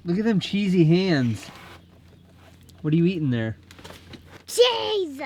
Look at them cheesy hands. What are you eating there? Cheese!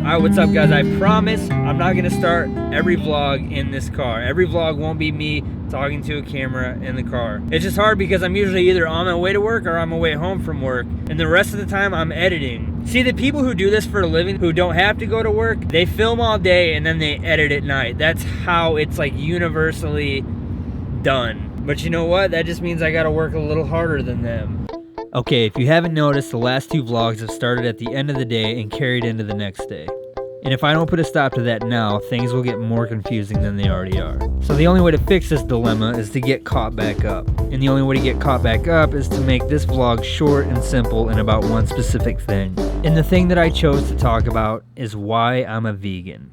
Alright, what's up guys? I promise I'm not gonna start every vlog in this car. Every vlog won't be me talking to a camera in the car. It's just hard because I'm usually either on my way to work or on my way home from work, and the rest of the time I'm editing. See, the people who do this for a living, who don't have to go to work, they film all day and then they edit at night. That's how it's like universally done. But you know what? That just means I gotta work a little harder than them. Okay, if you haven't noticed, the last two vlogs have started at the end of the day and carried into the next day. And if I don't put a stop to that now, things will get more confusing than they already are. So the only way to fix this dilemma is to get caught back up. And the only way to get caught back up is to make this vlog short and simple and about one specific thing. And the thing that I chose to talk about is why I'm a vegan.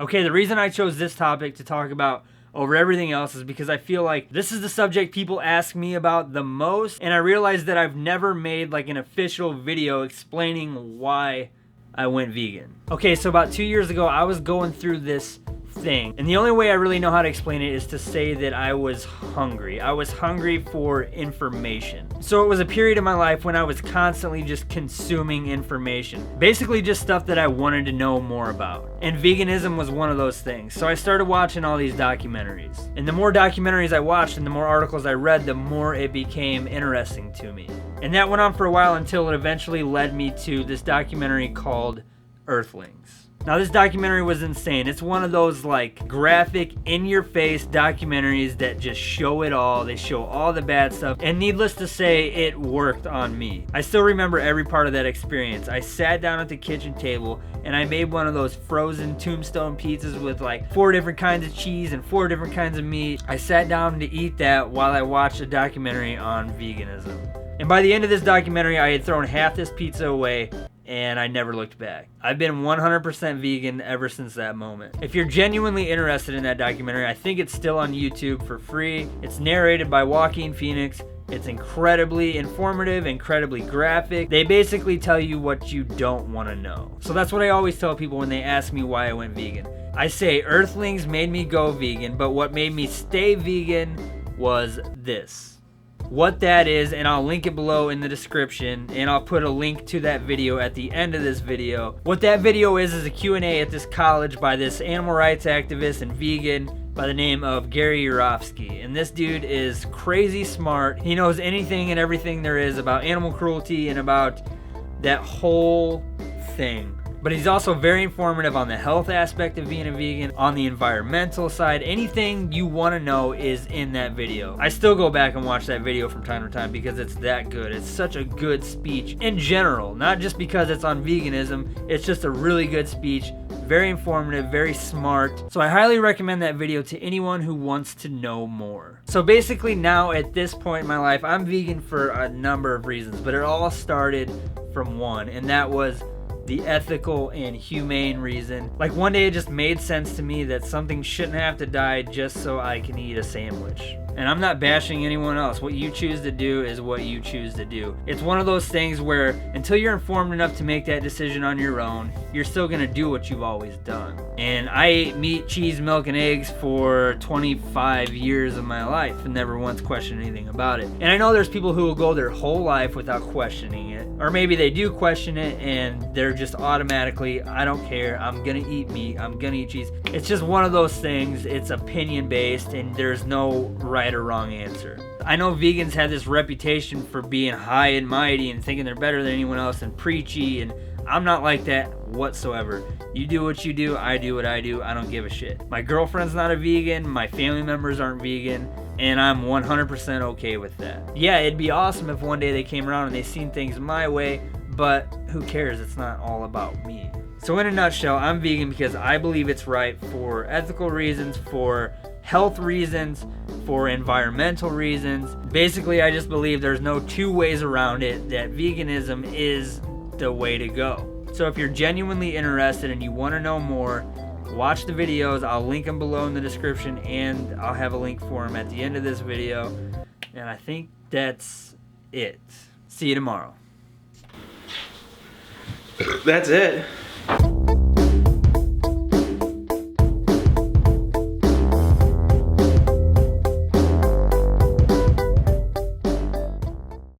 Okay, the reason I chose this topic to talk about over everything else is because I feel like this is the subject people ask me about the most, and I realized that I've never made like an official video explaining why I went vegan. Okay, so about 2 years ago, I was going through this thing, and the only way I really know how to explain it is to say that I was hungry. I was hungry for information. So it was a period in my life when I was constantly just consuming information. Basically just stuff that I wanted to know more about. And veganism was one of those things. So I started watching all these documentaries. And the more documentaries I watched and the more articles I read, the more it became interesting to me. And that went on for a while until it eventually led me to this documentary called Earthlings. Now this documentary was insane. It's one of those like graphic, in-your-face documentaries that just show it all. They show all the bad stuff, and needless to say, it worked on me. I still remember every part of that experience. I sat down at the kitchen table and I made one of those frozen tombstone pizzas with like 4 different kinds of cheese and 4 different kinds of meat. I sat down to eat that while I watched a documentary on veganism. And by the end of this documentary, I had thrown half this pizza away, and I never looked back. I've been 100% vegan ever since that moment. If you're genuinely interested in that documentary, I think it's still on YouTube for free. It's narrated by Joaquin Phoenix. It's incredibly informative, incredibly graphic. They basically tell you what you don't want to know. So that's what I always tell people when they ask me why I went vegan. I say Earthlings made me go vegan, but what made me stay vegan was this. What that is, and I'll link it below in the description, and I'll put a link to that video at the end of this video. What that video is a Q&A at this college by this animal rights activist and vegan by the name of Gary Yourofsky. And this dude is crazy smart. He knows anything and everything there is about animal cruelty and about that whole thing. But he's also very informative on the health aspect of being a vegan, on the environmental side. Anything you want to know is in that video. I still go back and watch that video from time to time because it's that good. It's such a good speech in general, not just because it's on veganism. It's just a really good speech, very informative, very smart. So I highly recommend that video to anyone who wants to know more. So basically now at this point in my life, I'm vegan for a number of reasons, but it all started from one, and that was the ethical and humane reason. Like one day it just made sense to me that something shouldn't have to die just so I can eat a sandwich. And I'm not bashing anyone else. What you choose to do is what you choose to do. It's one of those things where until you're informed enough to make that decision on your own, you're still gonna do what you've always done. And I ate meat, cheese, milk, and eggs for 25 years of my life and never once questioned anything about it. And I know there's people who will go their whole life without questioning it. Or maybe they do question it and they're just automatically, I don't care, I'm gonna eat meat, I'm gonna eat cheese. It's just one of those things. It's opinion based and there's no right or wrong answer. I know vegans have this reputation for being high and mighty and thinking they're better than anyone else and preachy, and I'm not like that whatsoever. You do what you do, I do what I do, I don't give a shit. My girlfriend's not a vegan, my family members aren't vegan, and I'm 100% okay with that. Yeah, it'd be awesome if one day they came around and they seen things my way, but who cares? It's not all about me. So in a nutshell, I'm vegan because I believe it's right for ethical reasons, for health reasons, for environmental reasons. Basically, I just believe there's no two ways around it, that veganism is the way to go. So if you're genuinely interested and you want to know more, watch the videos. I'll link them below in the description, and I'll have a link for them at the end of this video. And I think that's it. See you tomorrow. That's it.